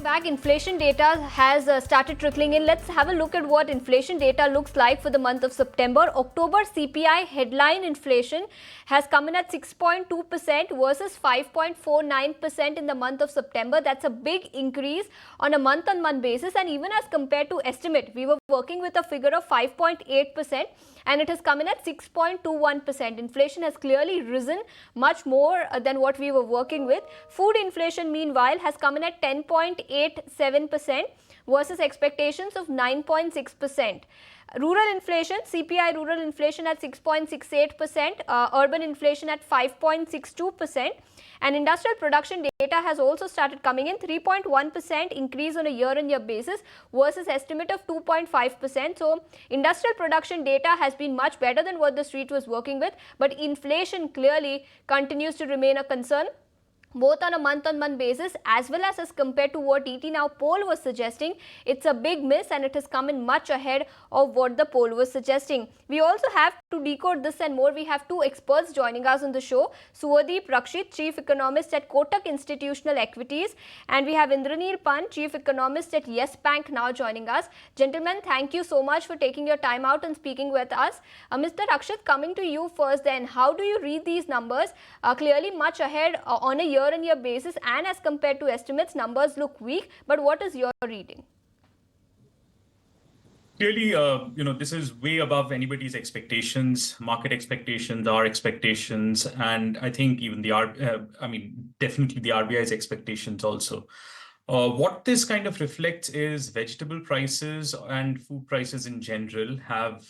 Welcome back. Inflation data has started trickling in. Let's have a look at what inflation data looks like for the month of September. October CPI headline inflation has come in at 6.2% versus 5.49% in the month of September. That's a big increase on a month-on-month basis, and even as compared to estimate, we were working with a figure of 5.8% and it has come in at 6.21%. Inflation has clearly risen much more than what we were working with. Food inflation, meanwhile, has come in at 10.87% versus expectations of 9.6%. Rural inflation, CPI rural inflation at 6.68%, urban inflation at 5.62%, and industrial production data has also started coming in, 3.1% increase on a year-on-year basis versus estimate of 2.5%. So industrial production data has been much better than what the street was working with, but inflation clearly continues to remain a concern, both on a month-on-month basis as well as compared to what ET Now poll was suggesting. It's a big miss and it has come in much ahead of what the poll was suggesting. We also have to decode this and more. We have two experts joining us on the show. Suvodeep Rakshit, Chief Economist at Kotak Institutional Equities, and we have Indraneel Pant, Chief Economist at Yes Bank, now joining us. Gentlemen, thank you so much for taking your time out and speaking with us. Mr. Rakshit, coming to you first then, how do you read these numbers? Clearly much ahead on a year-on-year basis, and as compared to estimates, numbers look weak, but what is your reading? Clearly, this is way above anybody's expectations, market expectations, our expectations, and I think even definitely the RBI's expectations also. What this kind of reflects is vegetable prices and food prices in general have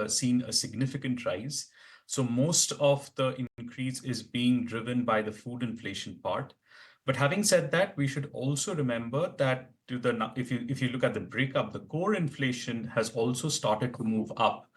seen a significant rise. So most of the increase is being driven by the food inflation part. But having said that, we should also remember that if you look at the breakup, the core inflation has also started to move up.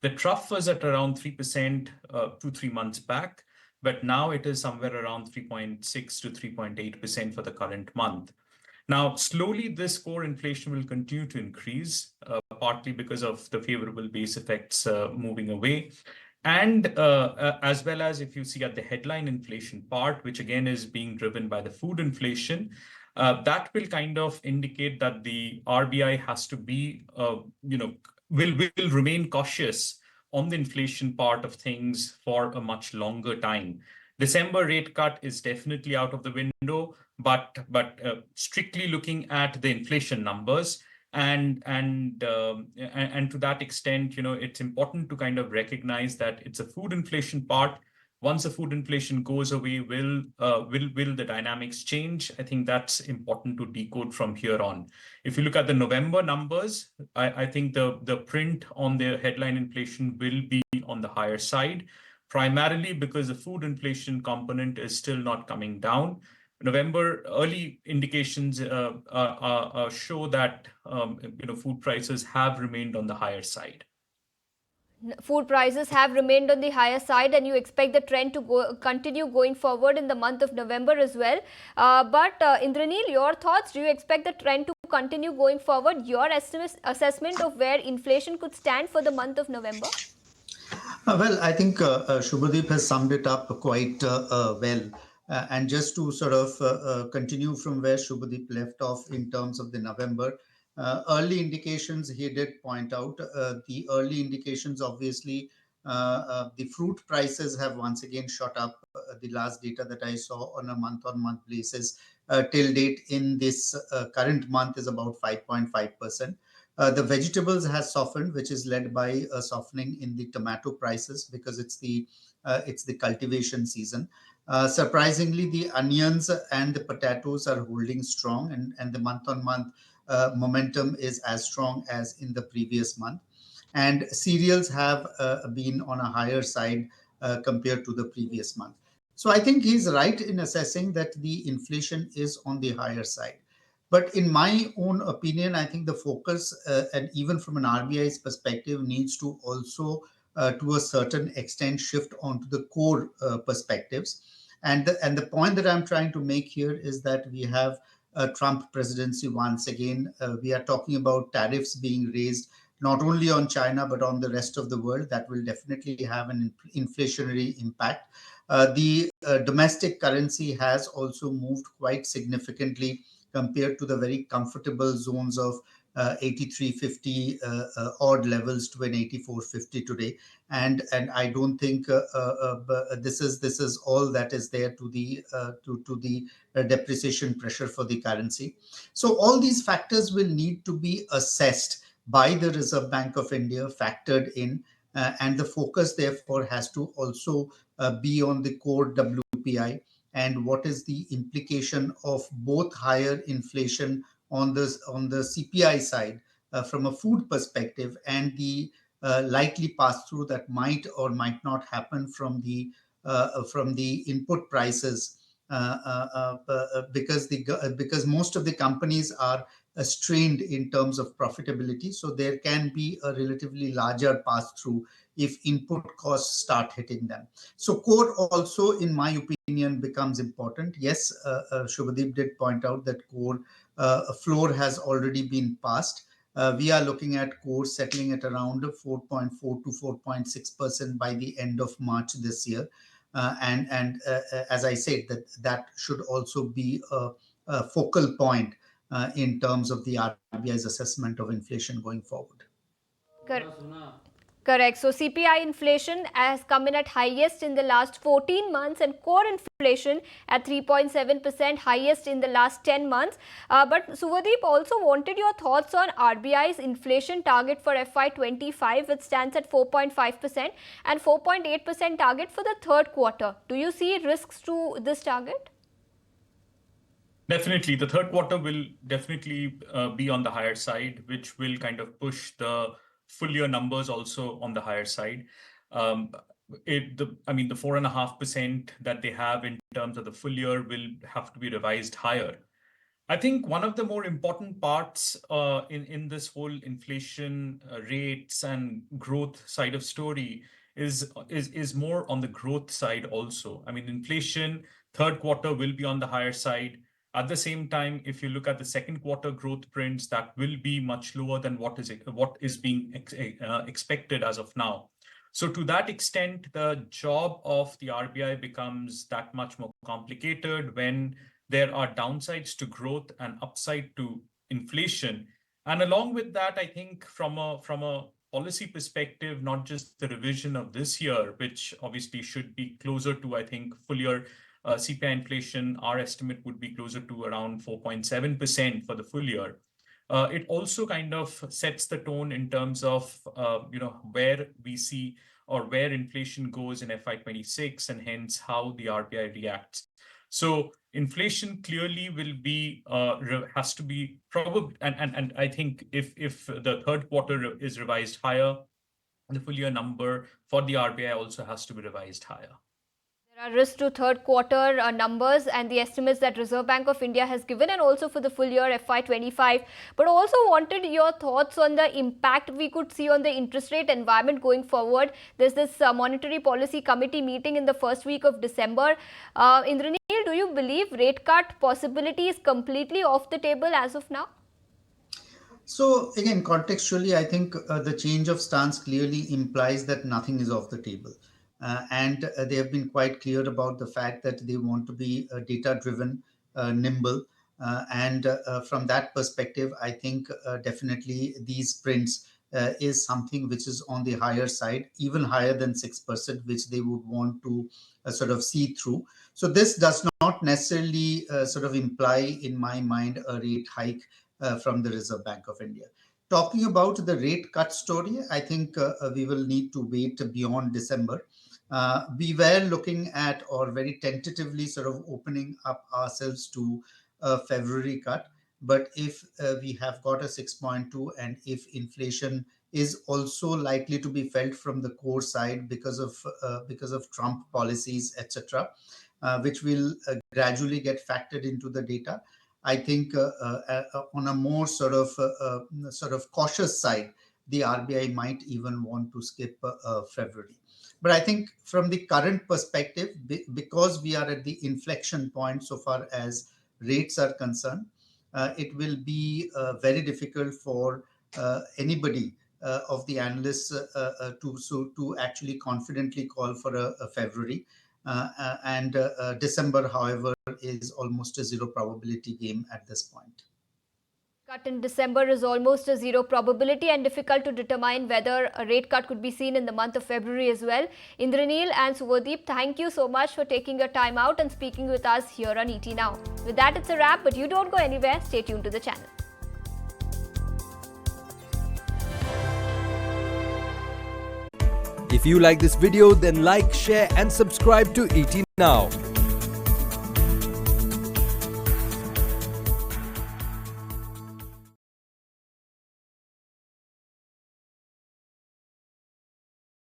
The trough was at around 3% 2-3 months back, but now it is somewhere around 3.6 to 3.8% for the current month. Now, slowly, this core inflation will continue to increase, partly because of the favorable base effects moving away. And as well as if you see at the headline inflation part, which again is being driven by the food inflation, that will kind of indicate that the RBI has to be, will remain cautious on the inflation part of things for a much longer time. December rate cut is definitely out of the window, but strictly looking at the inflation numbers, and to that extent, it's important to kind of recognize that it's a food inflation part. Once the food inflation goes away, will the dynamics change? I think that's important to decode from here on. If you look at the November numbers, I think the print on the headline inflation will be on the higher side, primarily because the food inflation component is still not coming down. November early indications show that food prices have remained on the higher side. Food prices have remained on the higher side, and you expect the trend to continue going forward in the month of November as well. But Indraneel, your thoughts? Do you expect the trend to continue going forward? Your assessment of where inflation could stand for the month of November? Well, I think Shubhadeep has summed it up quite well. And just to sort of continue from where Shubhadeep left off in terms of the November, early indications, he did point out the early indications, obviously, the fruit prices have once again shot up. The last data that I saw on a month-on-month basis till date in this current month is about 5.5%. The vegetables has softened, which is led by a softening in the tomato prices because it's the cultivation season. Surprisingly, the onions and the potatoes are holding strong, and the month-on-month momentum is as strong as in the previous month. And cereals have been on a higher side compared to the previous month. So I think he's right in assessing that the inflation is on the higher side. But in my own opinion, I think the focus, and even from an RBI's perspective, needs to also, to a certain extent, shift onto the core perspectives. And the point that I'm trying to make here is that we have a Trump presidency once again. We are talking about tariffs being raised not only on China, but on the rest of the world. That will definitely have an inflationary impact. The domestic currency has also moved quite significantly compared to the very comfortable zones of 83.50 odd levels to an 84.50 today. And I don't think this is all that is there to the depreciation pressure for the currency. So all these factors will need to be assessed by the Reserve Bank of India, factored in, and the focus therefore has to also be on the core WPI and what is the implication of both higher inflation on the CPI side from a food perspective, and the likely pass through that might or might not happen from the input prices, because most of the companies are strained in terms of profitability. So there can be a relatively larger pass through if input costs start hitting them. So core also, in my opinion, becomes important. Yes, Shubhadeep did point out that core floor has already been passed. We are looking at core settling at around 4.4 to 4.6% by the end of March this year. And as I said, that should also be a focal point in terms of the RBI's assessment of inflation going forward. Correct. So CPI inflation has come in at highest in the last 14 months, and core inflation at 3.7%, highest in the last 10 months. But Suvodeep, also wanted your thoughts on RBI's inflation target for FY25, which stands at 4.5%, and 4.8% target for the third quarter. Do you see risks to this target? Definitely, the third quarter will definitely be on the higher side, which will kind of push the full year numbers also on the higher side. The 4.5% that they have in terms of the full year will have to be revised higher. I think one of the more important parts in this whole inflation rates and growth side of story is more on the growth side also. I mean, inflation third quarter will be on the higher side. At the same time, if you look at the second quarter growth prints, that will be much lower than what is being expected as of now. So to that extent, the job of the RBI becomes that much more complicated when there are downsides to growth and upside to inflation. And along with that, I think from a policy perspective, not just the revision of this year, which obviously should be closer to, I think, full year CPI inflation, our estimate would be closer to around 4.7% for the full year. It also kind of sets the tone in terms of where we see or where inflation goes in FY26, and hence how the RBI reacts. So inflation clearly will be has to be probably, and I think if the third quarter is revised higher, the full year number for the RBI also has to be revised higher. There are risks to third quarter numbers and the estimates that Reserve Bank of India has given, and also for the full year FY25. But also wanted your thoughts on the impact we could see on the interest rate environment going forward. There's this Monetary Policy Committee meeting in the first week of December. Indranil, do you believe rate cut possibility is completely off the table as of now? So again, contextually, I think the change of stance clearly implies that nothing is off the table. And they have been quite clear about the fact that they want to be data-driven, nimble. And from that perspective, I think definitely these prints is something which is on the higher side, even higher than 6%, which they would want to sort of see through. So this does not necessarily sort of imply, in my mind, a rate hike from the Reserve Bank of India. Talking about the rate cut story, I think we will need to wait beyond December. We were looking at, or very tentatively sort of opening up ourselves to a February cut. But if we have got a 6.2, and if inflation is also likely to be felt from the core side because of Trump policies, etc., which will gradually get factored into the data, I think on a more sort of cautious side, the RBI might even want to skip February. But I think from the current perspective, because we are at the inflection point so far as rates are concerned, it will be very difficult for anybody of the analysts to actually confidently call for a February. and December, however, is almost a zero probability game at this point. Cut in December is almost a zero probability and difficult to determine whether a rate cut could be seen in the month of February as well. Indranil and Suvodeep, thank you so much for taking your time out and speaking with us here on ET Now. With that, it's a wrap, but you don't go anywhere. Stay tuned to the channel. If you like this video, then like, share and subscribe to ET Now.